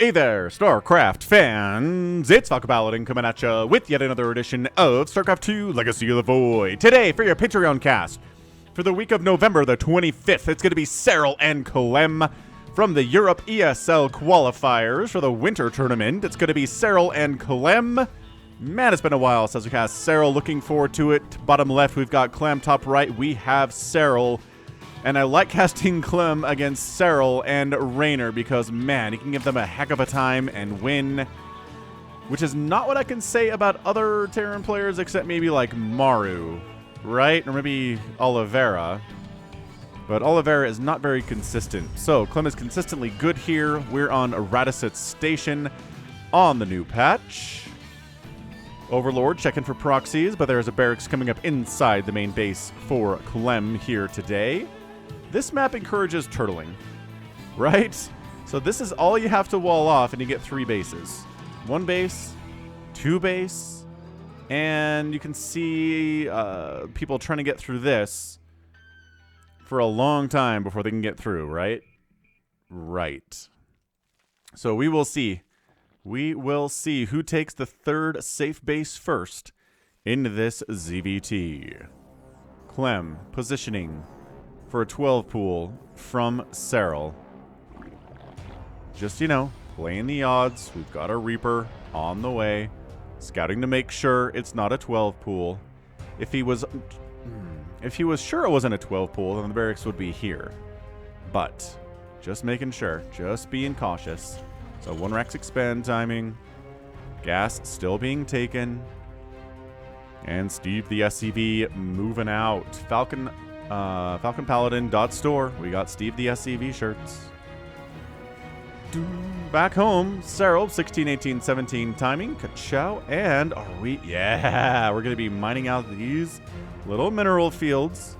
Hey there, StarCraft fans! It's falconpaladin coming at you with yet another edition of StarCraft 2 Legacy of the Void. Today, for your Patreon cast, for the week of November the 25th, it's going to be Serral and Clem from the Europe ESL qualifiers for the winter tournament. It's going to be Serral and Clem. Man, it's been a while since we cast Serral. Looking forward to it. Bottom left, we've got Clem. Top right, we have Serral. And I like casting Clem against Serral and Raynor because, man, he can give them a heck of a time and win. Which is not what I can say about other Terran players except maybe like Maru, right? Or maybe Oliveira. But Oliveira is not very consistent. So, Clem is consistently good here. We're on Radhuset Station on the new patch. Overlord checking for proxies, but there's a barracks coming up inside the main base for Clem here today. This map encourages turtling, right? So this is all you have to wall off and you get 3 bases. 1 base, 2 base, and you can see people trying to get through this for a long time before they can get through, right? Right. So we will see. We will see who takes the 3rd safe base first in this ZVT. Clem positioning for a 12 pool from Serral. Just, you know, playing the odds. We've got a Reaper on the way. Scouting to make sure it's not a 12 pool. If he was sure it wasn't a 12 pool, then the barracks would be here. But just making sure, just being cautious. So 1 Rex expand timing. Gas still being taken. And Steve the SCV moving out. falconpaladin.store. We got Steve the SCV shirts. Back home, Serral, 16, 18, 17 timing. Ka-chow. And are we? Yeah, we're going to be mining out these little mineral fields.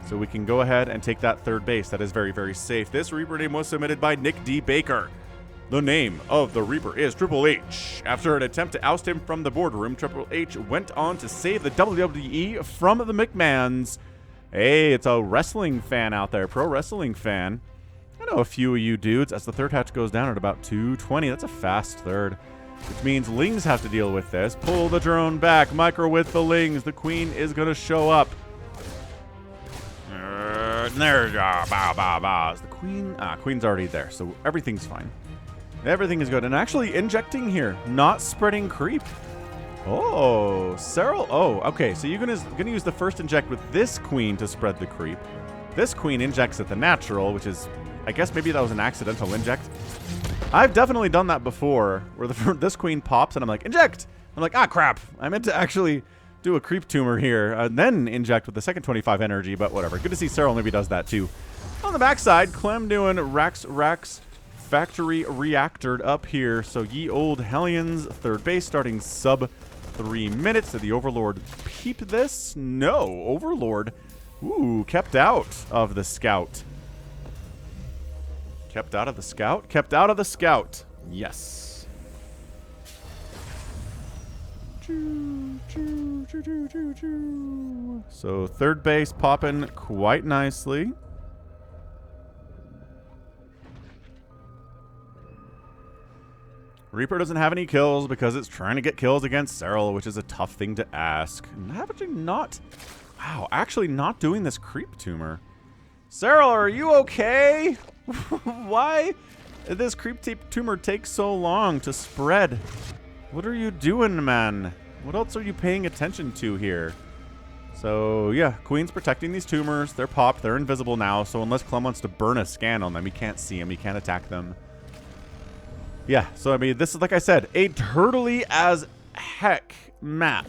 So we can go ahead and take that 3rd base. That is very, very safe. This Reaper name was submitted by Nick D. Baker. The name of the Reaper is Triple H. After an attempt to oust him from the boardroom, Triple H went on to save the WWE from the McMahons. Hey, it's a wrestling fan out there, pro wrestling fan. I know a few of you dudes. As the 3rd hatch goes down at about 220, that's a fast 3rd. Which means Lings have to deal with this. Pull the drone back, micro with the Lings. The Queen is going to show up. There's the Queen. Queen's already there, so everything's fine. Everything is good. And actually injecting here, not spreading creep. Oh, Serral. Oh, okay. So you're gonna use the first inject with this Queen to spread the creep. This Queen injects at the natural, which is, I guess maybe that was an accidental inject. I've definitely done that before, where this Queen pops and I'm like, inject. I'm like, ah, crap. I meant to actually do a creep tumor here, and then inject with the second 25 energy, but whatever. Good to see Serral maybe does that too. On the backside, Clem doing Rax factory reactored up here. So ye old Hellions, 3rd base starting sub 3 minutes. Did the Overlord peep this? No, Overlord, ooh, kept out of the scout. Kept out of the scout? Kept out of the scout. Yes. So 3rd base popping quite nicely. Reaper doesn't have any kills because it's trying to get kills against Serral, which is a tough thing to ask. And actually not doing this creep tumor. Serral, are you okay? Why did this creep tumor take so long to spread? What are you doing, man? What else are you paying attention to here? So, yeah, Queen's protecting these tumors. They're popped. They're invisible now. So unless Clem wants to burn a scan on them, he can't see them. He can't attack them. Yeah, so, I mean, this is, like I said, a turtly as heck map.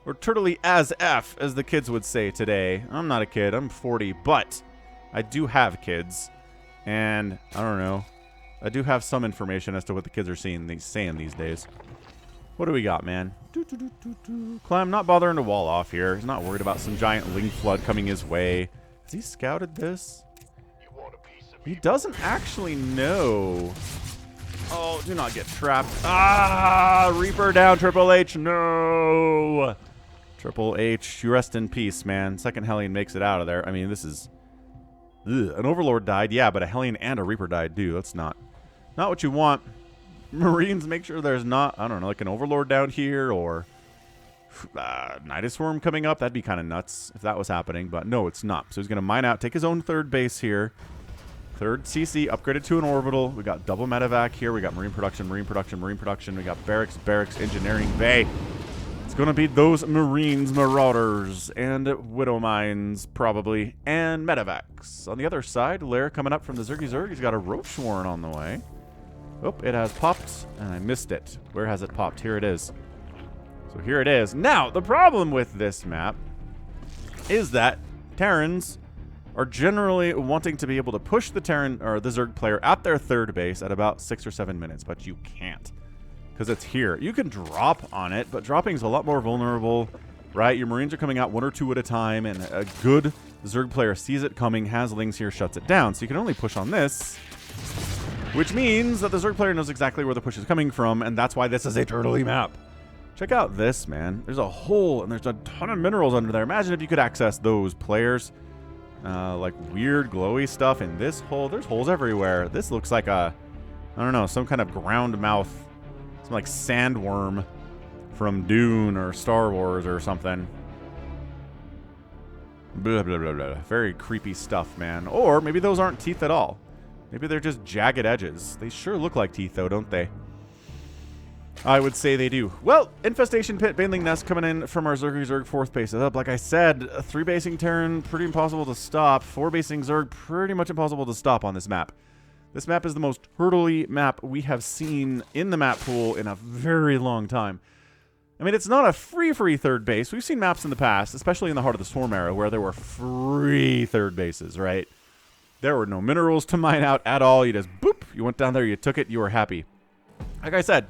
Or turtly as F, as the kids would say today. I'm not a kid. I'm 40, but I do have kids. And, I don't know. I do have some information as to what the kids are saying these days. What do we got, man? Clem not bothering to wall off here. He's not worried about some giant Ling flood coming his way. Has he scouted this? He doesn't actually know. Oh, do not get trapped. Ah, Reaper down, Triple H. No. Triple H, you rest in peace, man. Second Hellion makes it out of there. I mean, this is... Ugh. An Overlord died, yeah, but a Hellion and a Reaper died, too. Let's not Not what you want. Marines, make sure there's not, I don't know, like an Overlord down here or Nidus Swarm coming up. That'd be kind of nuts if that was happening, but no, it's not. So he's going to mine out, take his own third base here. Third CC, upgraded to an orbital. We got double medevac here. We got marine production, marine production, marine production. We got barracks, barracks, engineering bay. It's going to be those Marines, Marauders, and Widow Mines, probably, and medevacs. On the other side, Lair coming up from the Zergy Zerg. He's got a Roach Warren on the way. Oh, it has popped, and I missed it. Where has it popped? Here it is. So here it is. Now, the problem with this map is that Terrans are generally wanting to be able to push the Terran or the Zerg player at their third base at about 6 or 7 minutes, but you can't because it's here. You can drop on it, but dropping is a lot more vulnerable, right? Your Marines are coming out 1 or 2 at a time, and a good Zerg player sees it coming, has Lings here, shuts it down. So you can only push on this, which means that the Zerg player knows exactly where the push is coming from, and that's why this is a turtley map. Check out this, man. There's a hole, and there's a ton of minerals under there. Imagine if you could access those players. Like weird glowy stuff in this hole. There's holes everywhere. This looks like a, I don't know, some kind of ground mouth. Some like sandworm from Dune or Star Wars or something. Blah, blah, blah, blah. Very creepy stuff, man. Or maybe those aren't teeth at all. Maybe they're just jagged edges. They sure look like teeth, though, don't they? I would say they do. Well, Infestation Pit, Baneling Nest coming in from our Zergy Zerg 4th base is up. Like I said, 3-basing Terran, pretty impossible to stop. 4-basing Zerg, pretty much impossible to stop on this map. This map is the most turtley map we have seen in the map pool in a very long time. I mean, it's not a free third base. We've seen maps in the past, especially in the Heart of the Storm era, where there were free third bases, right? There were no minerals to mine out at all. You just, boop, you went down there, you took it, you were happy. Like I said,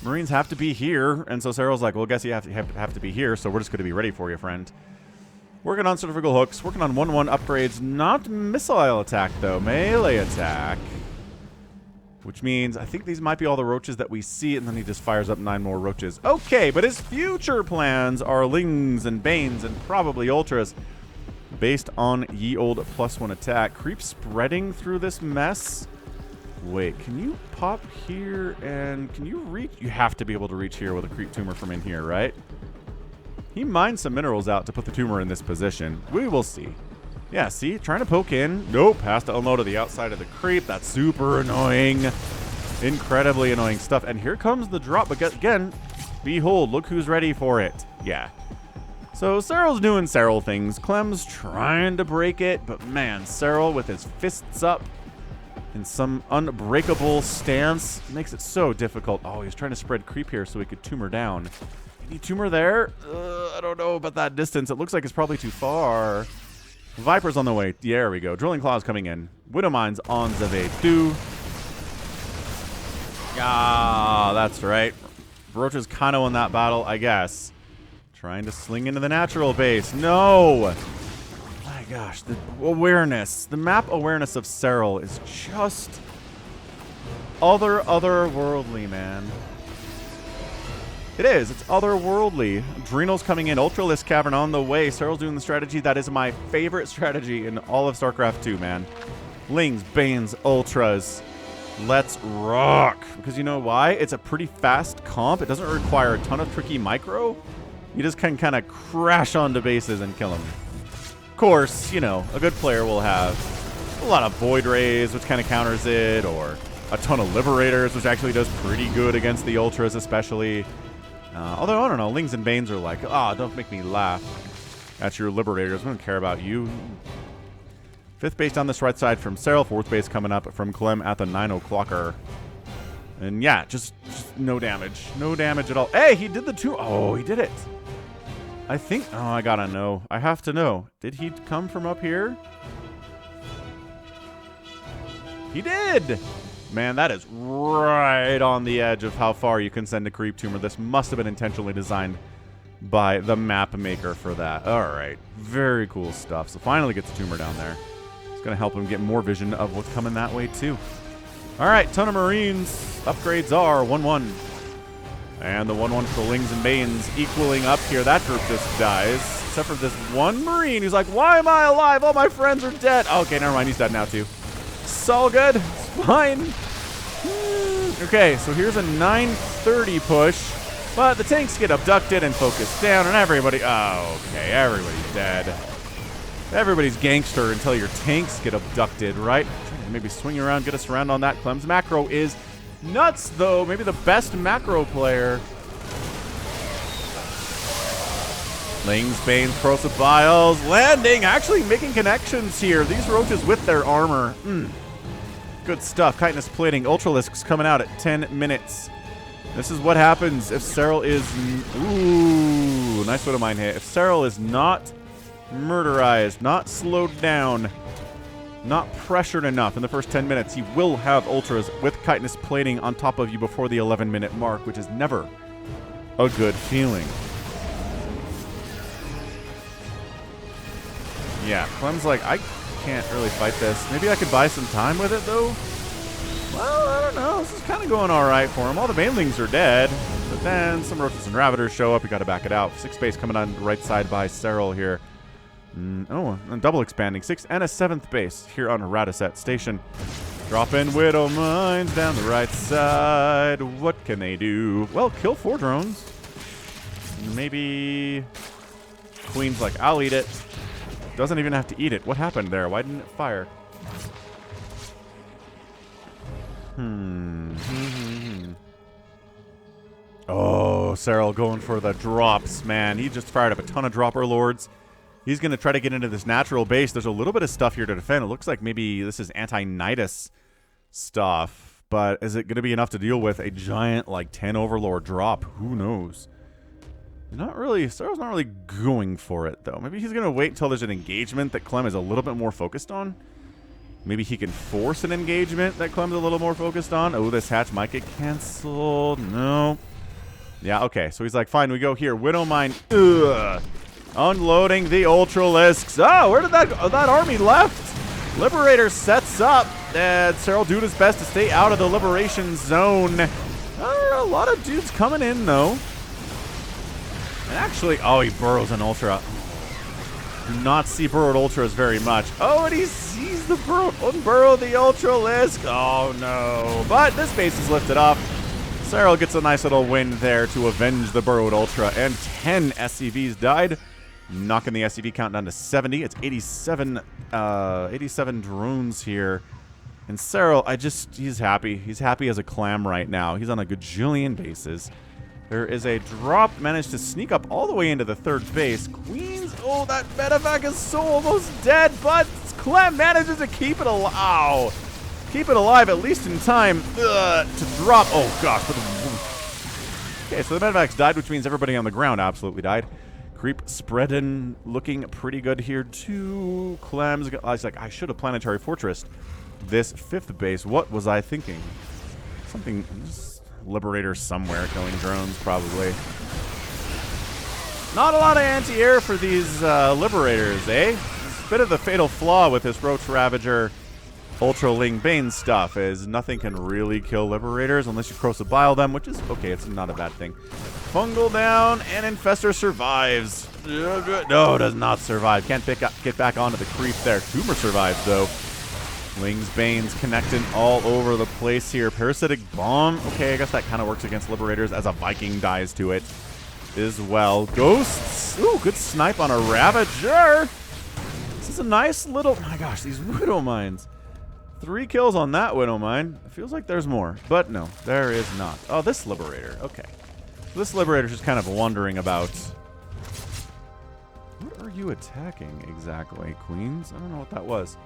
Marines have to be here, and so Serral's like, well, I guess you have to be here, so we're just going to be ready for you, friend. Working on centrifugal hooks, working on 1-1 upgrades, not missile attack, though, melee attack. Which means, I think these might be all the roaches that we see, and then he just fires up 9 more roaches. Okay, but his future plans are Lings and Banes and probably Ultras, based on ye old +1 attack. Creep spreading through this mess. Wait, can you pop here and can you reach? You have to be able to reach here with a creep tumor from in here, right? He mined some minerals out to put the tumor in this position. We will see. Yeah, see? Trying to poke in. Nope. Has to unload to the outside of the creep. That's super annoying. Incredibly annoying stuff. And here comes the drop. But again, behold, look who's ready for it. Yeah. So Serral's doing Serral things. Clem's trying to break it. But man, Serral with his fists up in some unbreakable stance makes it so difficult. Oh, he's trying to spread creep here so he could tumor down. Any tumor there? I don't know about that distance. It looks like it's probably too far. Viper's on the way. There we go. Drilling Claws coming in. Widow Mines on the way too. Ah, that's right. Roach's kind of won that battle, I guess. Trying to sling into the natural base. No! My gosh, the awareness. The map awareness of Serral is just otherworldly, man. It is. It's otherworldly. Adrenal's coming in. Ultralisk Cavern on the way. Serral's doing the strategy that is my favorite strategy in all of StarCraft 2, man. Lings, Banes, Ultras. Let's rock. Because you know why? It's a pretty fast comp. It doesn't require a ton of tricky micro. You just can kind of crash onto bases and kill them. Of course, you know, a good player will have a lot of Void Rays, which kind of counters it, or a ton of Liberators, which actually does pretty good against the Ultras especially. Although, I don't know, Lings and Banes are like, ah, don't make me laugh at your Liberators. We don't care about you. 5th base on this right side from Serral. 4th base coming up from Clem at the 9 o'clocker. And yeah, just no damage. No damage at all. Hey, he did the 2. Oh, he did it. I think, oh, I gotta know. I have to know. Did he come from up here? He did. Man, that is right on the edge of how far you can send a creep tumor. This must have been intentionally designed by the map maker for that. All right. Very cool stuff. So finally gets a tumor down there. It's going to help him get more vision of what's coming that way, too. All right. Ton of Marines. Upgrades are 1-1. And the 1-1 for the Lings and Banes equaling up here. That group just dies. Except for this one Marine. He's like, why am I alive? All my friends are dead. Okay, never mind. He's dead now, too. It's all good. It's fine. Okay, so here's a 930 push, but the tanks get abducted and focused down, and everybody... Oh, okay, everybody's dead. Everybody's gangster until your tanks get abducted, right? Maybe swing around, get us around on that. Clem's macro is nuts, though. Maybe the best macro player. Lings, Banes, Corrosive Biles, landing, actually making connections here. These roaches with their armor. Good stuff. Chitinous plating. Ultralisks coming out at 10 minutes. This is what happens if Serral is... Ooh, nice Widow Mine hit. If Serral is not murderized, not slowed down, not pressured enough in the first 10 minutes, he will have ultras with chitinous plating on top of you before the 11-minute mark, which is never a good feeling. Yeah, Clem's like, I can't really fight this. Maybe I could buy some time with it, though? Well, I don't know. This is kind of going all right for him. All the banelings are dead, but then some roaches and ravagers show up. You got to back it out. 6 base coming on the right side by Serral here. Oh, and double expanding. 6 and a 7th base here on Radhuset Station. Drop in Widow Mines down the right side. What can they do? Well, kill 4 drones. Maybe Queen's like, I'll eat it. Doesn't even have to eat it. What happened there? Why didn't it fire? Oh, Serral going for the drops, man. He just fired up a ton of dropper lords. He's going to try to get into this natural base. There's a little bit of stuff here to defend. It looks like maybe this is anti-nidus stuff. But is it going to be enough to deal with a giant, like, 10 Overlord drop? Who knows? Not really. Serral's not really going for it, though. Maybe he's going to wait until there's an engagement that Clem is a little bit more focused on. Maybe he can force an engagement that Clem's a little more focused on. Oh, this hatch might get canceled. No. Yeah, okay. So he's like, fine, we go here. Widow Mine. Ugh. Unloading the Ultralisks. Oh, where did that army left? Liberator sets up. And Serral doing his best to stay out of the Liberation Zone. A lot of dudes coming in, though. And actually, oh, he burrows an Ultra. Do not see burrowed Ultras very much. Oh, and he sees the unburrow the Ultralisk. Oh, no. But this base is lifted up. Serral gets a nice little win there to avenge the burrowed Ultra. And 10 SCVs died, knocking the SCV count down to 70. It's 87 drones here. And Serral, he's happy. He's happy as a clam right now. He's on a gajillion bases. There is a drop, managed to sneak up all the way into the 3rd base. Queens, oh, that medevac is so almost dead, but Clem manages to keep it alive. Ow. Keep it alive, at least in time to drop. Oh, gosh. Okay, so the medevac's died, which means everybody on the ground absolutely died. Creep spreading, looking pretty good here, too. Clem's, I was like, I should have planetary fortressed this 5th base. What was I thinking? Something... Liberator somewhere killing drones, probably. Not a lot of anti-air for these Liberators, eh? It's a bit of the fatal flaw with this Roach Ravager Ultraling Bane stuff is nothing can really kill Liberators unless you Corrosive Bile them, which is okay, it's not a bad thing. Fungal down, and Infestor survives. No, does not survive. Can't get back onto the creep there. Tumor survives, though. Lings, Banes connecting all over the place here. Parasitic Bomb. Okay, I guess that kind of works against Liberators as a Viking dies to it as well. Ghosts. Ooh, good snipe on a Ravager. This is a nice little... My gosh, these Widow Mines. 3 kills on that Widow Mine. It feels like there's more, but no, there is not. Oh, this Liberator. Okay. This Liberator's just kind of wondering about... What are you attacking exactly, Queens? I don't know what that was.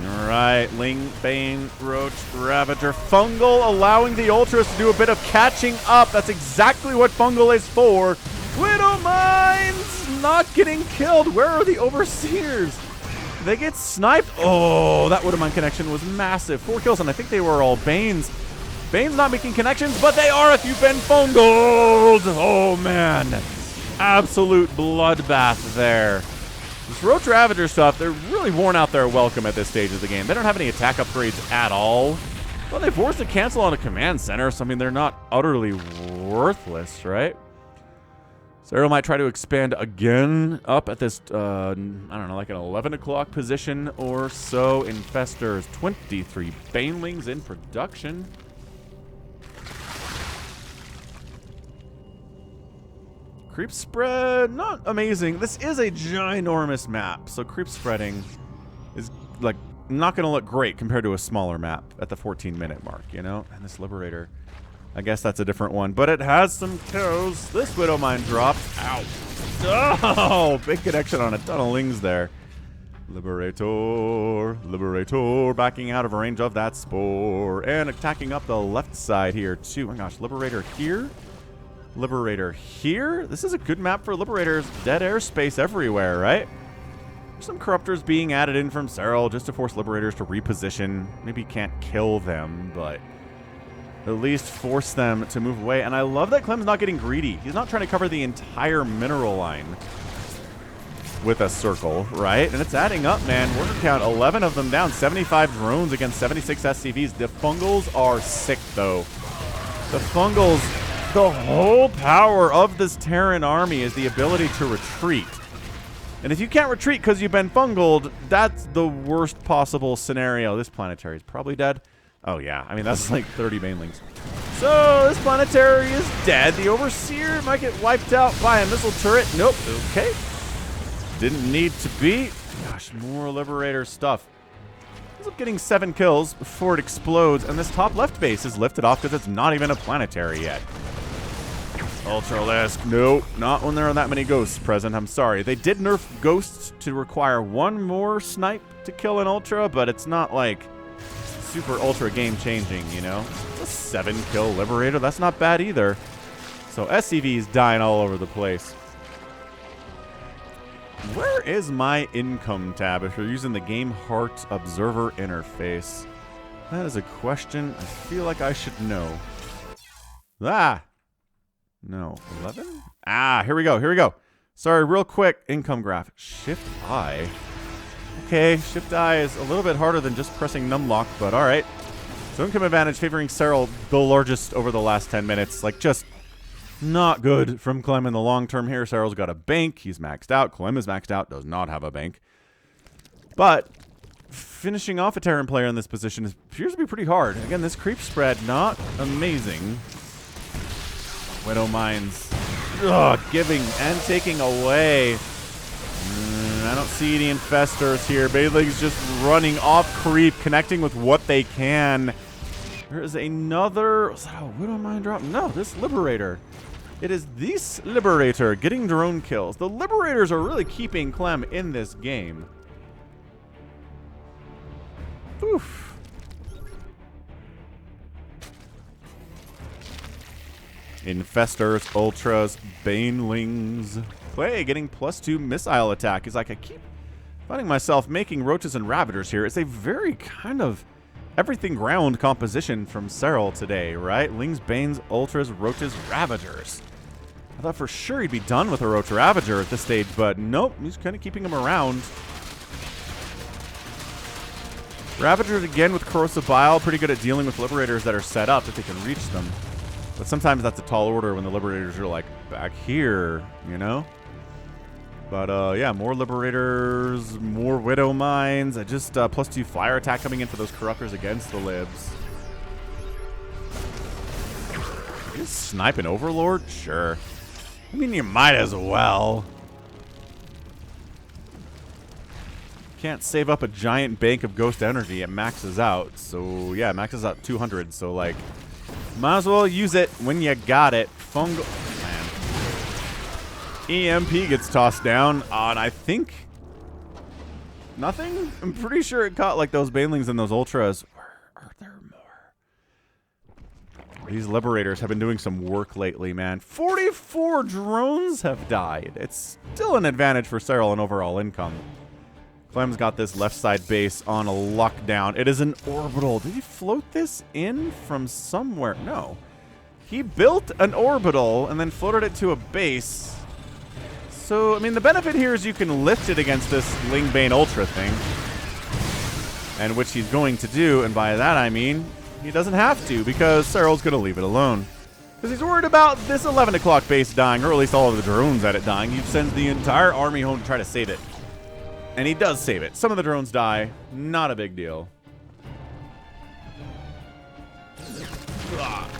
Alright, Ling, Bane, Roach, Ravager, Fungal, allowing the Ultras to do a bit of catching up. That's exactly what Fungal is for. Widow Mines not getting killed. Where are the Overseers? They get sniped. Oh, that Widow Mine connection was massive. 4 kills, and I think they were all Banes. Bane's not making connections, but they are if you've been Fungaled. Oh, man. Absolute bloodbath there. This Roach Ravager stuff, they're really worn out their welcome at this stage of the game. They don't have any attack upgrades at all. Well, they forced to cancel on a command center, so I mean, they're not utterly worthless, right? Serral might try to expand again up at this, I don't know, like an 11 o'clock position or so. Infestors, 23 banelings in production. Creep spread, not amazing. This is a ginormous map, so creep spreading is, like, not going to look great compared to a smaller map at the 14-minute mark, you know? And this Liberator, I guess that's a different one, but it has some kills. This Widow Mine dropped. Ow. Oh, big connection on a ton of lings there. Liberator, backing out of range of that Spore. And attacking up the left side here, too. Oh my gosh, Liberator here. Liberator here. This is a good map for Liberators. Dead airspace everywhere, right? There's some Corruptors being added in from Serral just to force Liberators to reposition. Maybe can't kill them, but at least force them to move away. And I love that Clem's not getting greedy. He's not trying to cover the entire mineral line with a circle, right? And it's adding up, man. Worker count, 11 of them down. 75 drones against 76 SCVs. The Fungals are sick, though. The Fungals, the whole power of this Terran army is the ability to retreat. And if you can't retreat because you've been fungled, that's the worst possible scenario. This planetary is probably dead. Oh, yeah. I mean, that's like 30 banelings. So, this planetary is dead. The Overseer might get wiped out by a missile turret. Nope. Okay. Didn't need to be. Gosh, more Liberator stuff. Ends up getting 7 kills before it explodes, and this top left base is lifted off because it's not even a planetary yet. Ultralisk. Nope. Not when there are that many ghosts present. I'm sorry. They did nerf ghosts to require 1 more snipe to kill an Ultra, but it's not like super ultra game changing, you know? It's a 7-kill Liberator. That's not bad either. So SCV's dying all over the place. Where is my income tab if you're using the Game Heart Observer interface? That is a question I feel like I should know. Ah! No. 11? Ah, here we go. Here we go. Sorry, real quick. Income graph. Shift I. Okay, Shift I is a little bit harder than just pressing numlock, but alright. So income advantage favoring Serral the largest over the last 10 minutes. Like, just not good from Clem in the long term here. Serral's got a bank. He's maxed out. Clem is maxed out. Does not have a bank. But finishing off a Terran player in this position appears to be pretty hard. Again, this creep spread, not amazing. Widow Mines. Ugh, giving and taking away. I don't see any infestors here. Bailey's just running off creep, connecting with what they can. There is another... Was that a Widow Mine drop? No, this Liberator. It is this Liberator getting drone kills. The Liberators are really keeping Clem in this game. Oof. Infestors, Ultras, Banelings. Play getting +2 missile attack. Is like I keep finding myself making Roaches and Ravagers here. It's a very kind of everything ground composition from Serral today, right? Lings, Banes, Ultras, Roaches, Ravagers. I thought for sure he'd be done with a Roach Ravager at this stage, but nope, he's kind of keeping him around. Ravagers again with Corrosive Bile, pretty good at dealing with Liberators that are set up if they can reach them. But sometimes that's a tall order when the Liberators are like back here, you know? But yeah, more Liberators, more Widow Mines. I just +2 flyer attack coming in for those Corruptors against the Libs. Just snipe an Overlord? Sure. I mean, you might as well. Can't save up a giant bank of Ghost Energy. It maxes out. So yeah, it maxes out 200. So like, might as well use it when you got it. Fungal. EMP gets tossed down on, I think, nothing? I'm pretty sure it caught like those Banelings and those Ultras. Or are there more? These Liberators have been doing some work lately, man. 44 drones have died. It's still an advantage for Serral in overall income. Clem's got this left side base on a lockdown. It is an orbital. Did he float this in from somewhere? No. He built an orbital and then floated it to a base. So, I mean, the benefit here is you can lift it against this Lingbane Ultra thing. And which he's going to do, and by that I mean he doesn't have to, because Serral's going to leave it alone. Because he's worried about this 11 o'clock base dying, or at least all of the drones at it dying. He sends the entire army home to try to save it. And he does save it. Some of the drones die. Not a big deal. Ugh.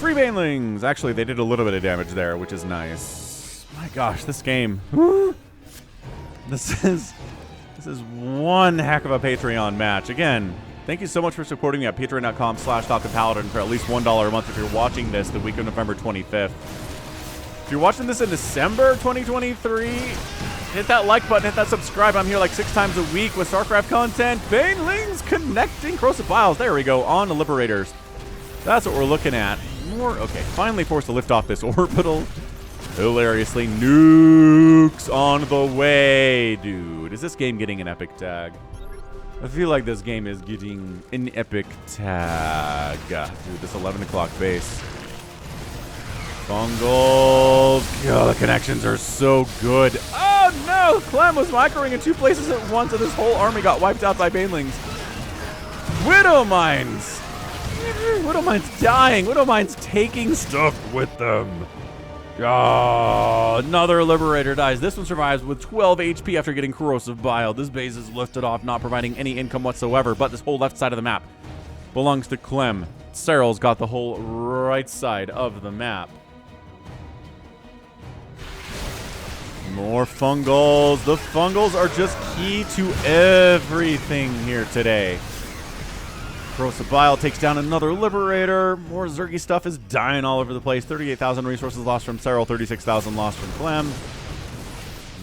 Free banelings! Actually, they did a little bit of damage there, which is nice. My gosh, this game. This is one heck of a Patreon match. Again, thank you so much for supporting me at patreon.com/falconpaladin for at least $1 a month if you're watching this the week of November 25th. If you're watching this in December 2023, hit that like button, hit that subscribe. I'm here like 6 times a week with StarCraft content. Banelings connecting corrosive vials. There we go, on the Liberators. That's what we're looking at. Okay, finally forced to lift off this orbital. Hilariously, nukes on the way, dude. Is this game getting an epic tag? I feel like this game is getting an epic tag. Dude, this 11 o'clock base. Bungles. Oh, the connections are so good. Oh, no! Clem was microing in 2 places at once, and this whole army got wiped out by banelings. Widow mines. Widow mine's dying. Widow mine's taking stuff with them. Oh, another Liberator dies. This one survives with 12 HP after getting corrosive bile. This base is lifted off, not providing any income whatsoever, but this whole left side of the map belongs to Clem. Serral's got the whole right side of the map. More fungals. The fungals are just key to everything here today. Corrosive Bile takes down another Liberator. More Zergy stuff is dying all over the place. 38,000 resources lost from Serral, 36,000 lost from Clem.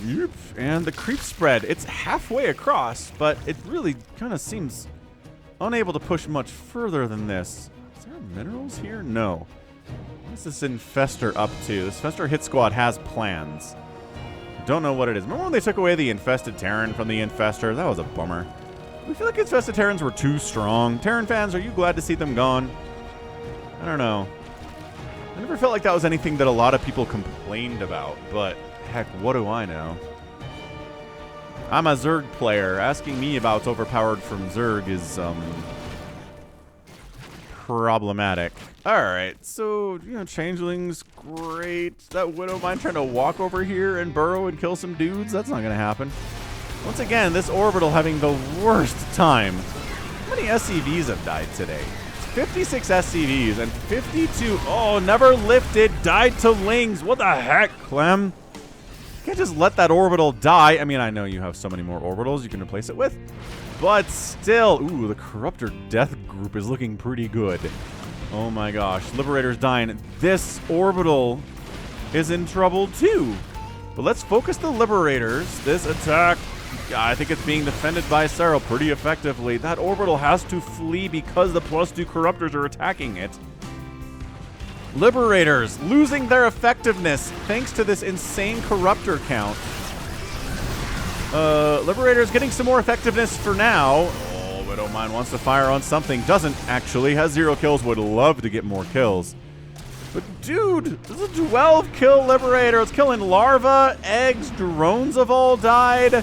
Yep. And the creep spread. It's halfway across, but it really kind of seems unable to push much further than this. Is there minerals here? No. What's this Infestor up to? This Infestor hit squad has plans. Don't know what it is. Remember when they took away the Infested Terran from the Infestor? That was a bummer. I feel like Infested Terrans were too strong. Terran fans, are you glad to see them gone? I don't know. I never felt like that was anything that a lot of people complained about, but heck, what do I know? I'm a Zerg player. Asking me about overpowered from Zerg is, problematic. Alright, so, you know, Changeling's great. That Widow Mine trying to walk over here and burrow and kill some dudes? That's not gonna happen. Once again, this orbital having the worst time. How many SCVs have died today? 56 SCVs and 52. Oh, never lifted. Died to Lings. What the heck, Clem? You can't just let that orbital die. I mean, I know you have so many more orbitals you can replace it with. But still. Ooh, the Corruptor Death Group is looking pretty good. Oh my gosh. Liberator's dying. This orbital is in trouble too. But let's focus the Liberators. This attack, I think it's being defended by Serral pretty effectively. That orbital has to flee because the +2 Corruptors are attacking it. Liberators losing their effectiveness thanks to this insane Corruptor count. Liberators getting some more effectiveness for now. Oh, Widow Mine wants to fire on something. Doesn't actually. Has 0 kills. Would love to get more kills. But dude, this is a 12-kill Liberator. It's killing larvae, eggs, drones have all died.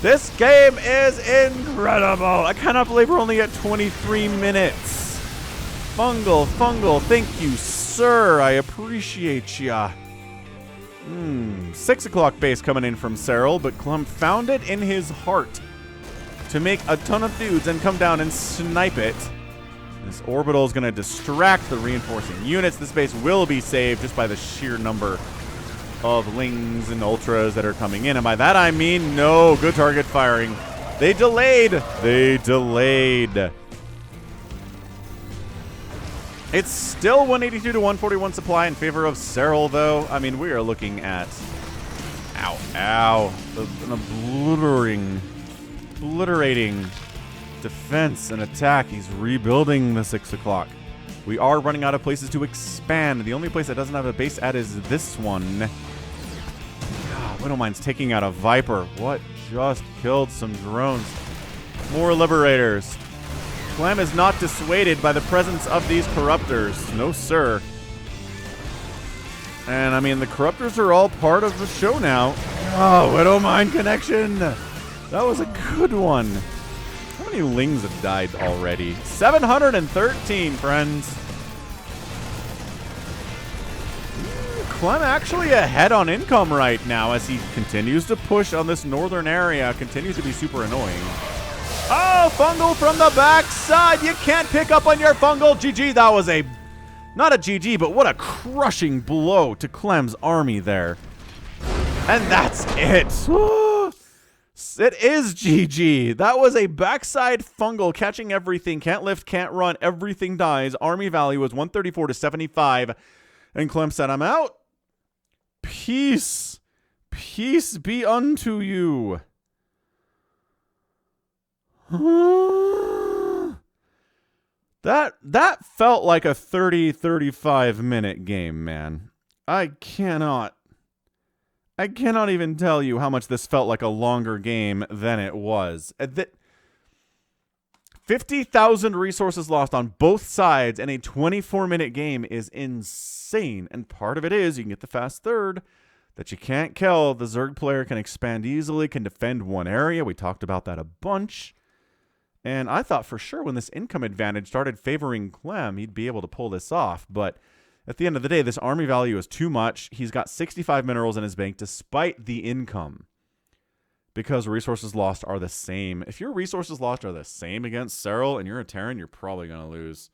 This game is incredible. I cannot believe we're only at 23 minutes. Fungal, thank you, sir. I appreciate ya. 6 o'clock base coming in from Serral, but Clem found it in his heart to make a ton of dudes and come down and snipe it. This orbital is going to distract the reinforcing units. This base will be saved just by the sheer number of Lings and Ultras that are coming in. And by that I mean no good target firing. They delayed. It's still 182 to 141 supply in favor of Serral, though. I mean, we are looking at... an obliterating defense and attack. He's rebuilding the 6 o'clock. We are running out of places to expand. The only place that doesn't have a base at is this one. God, Widow Mine's taking out a Viper. What just killed some drones? More Liberators. Clem is not dissuaded by the presence of these Corruptors. No, sir. And, I mean, the Corruptors are all part of the show now. Oh, Widowmine connection. That was a good one. How many Lings have died already? 713, friends. Clem actually ahead on income right now as he continues to push on this northern area. Continues to be super annoying. Oh, Fungal from the backside. You can't pick up on your Fungal. GG. That was a, not a GG, but what a crushing blow to Clem's army there. And that's it. It is GG. That was a backside Fungal catching everything. Can't lift, can't run. Everything dies. Army value was 134 to 75. And Clem said, I'm out. Peace. Peace be unto you. That felt like a 30-35 minute game, man. I cannot even tell you how much this felt like a longer game than it was. 50,000 resources lost on both sides in a 24-minute game is insane. And part of it is you can get the fast third that you can't kill. The Zerg player can expand easily, can defend one area. We talked about that a bunch. And I thought for sure when this income advantage started favoring Clem, he'd be able to pull this off. But at the end of the day, this army value is too much. He's got 65 minerals in his bank despite the income. Because resources lost are the same. If your resources lost are the same against Serral and you're a Terran, you're probably going to lose.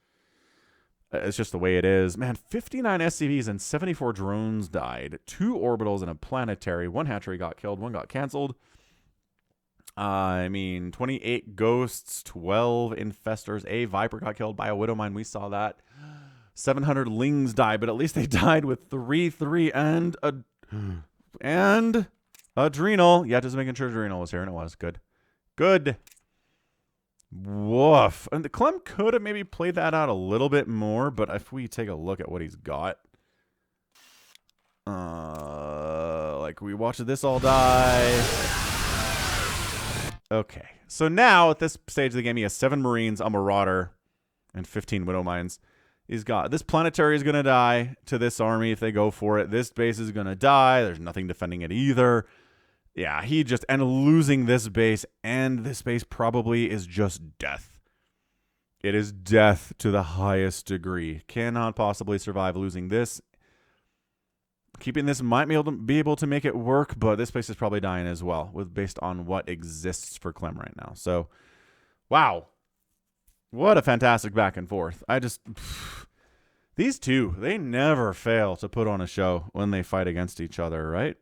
It's just the way it is. Man, 59 SCVs and 74 drones died. 2 orbitals and a planetary. 1 hatchery got killed. 1 got canceled. I mean, 28 ghosts, 12 infestors. A Viper got killed by a Widowmine. We saw that. 700 Lings died, but at least they died with 3-3 and Adrenal. Yeah, just making sure Adrenal was here, and it was. Good. Good. Woof. And the Clem could have maybe played that out a little bit more, but if we take a look at what he's got. Like, we watched this all die. Okay. So now, at this stage of the game, he has 7 Marines, a Marauder, and 15 Widowmines. He's got, this planetary is going to die to this army if they go for it. This base is going to die. There's nothing defending it either. Yeah, he just, and losing this base and this base probably is just death. It is death to the highest degree. Cannot possibly survive losing this. Keeping this might be able to make it work, but this base is probably dying as well, based on what exists for Clem right now. So, wow. What a fantastic back and forth. These two, they never fail to put on a show when they fight against each other, right?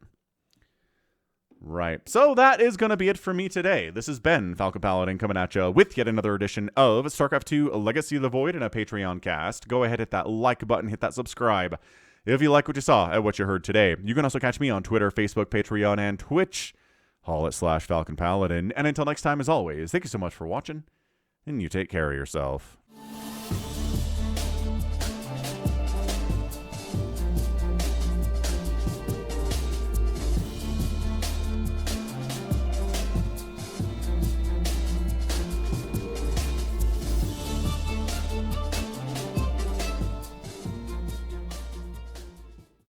Right. So that is going to be it for me today. This has been Falcon Paladin coming at you with yet another edition of StarCraft 2 Legacy of the Void and a Patreon cast. Go ahead, hit that like button, hit that subscribe if you like what you saw and what you heard today. You can also catch me on Twitter, Facebook, Patreon, and Twitch. /Falcon Paladin. And until next time, as always, thank you so much for watching, and you take care of yourself.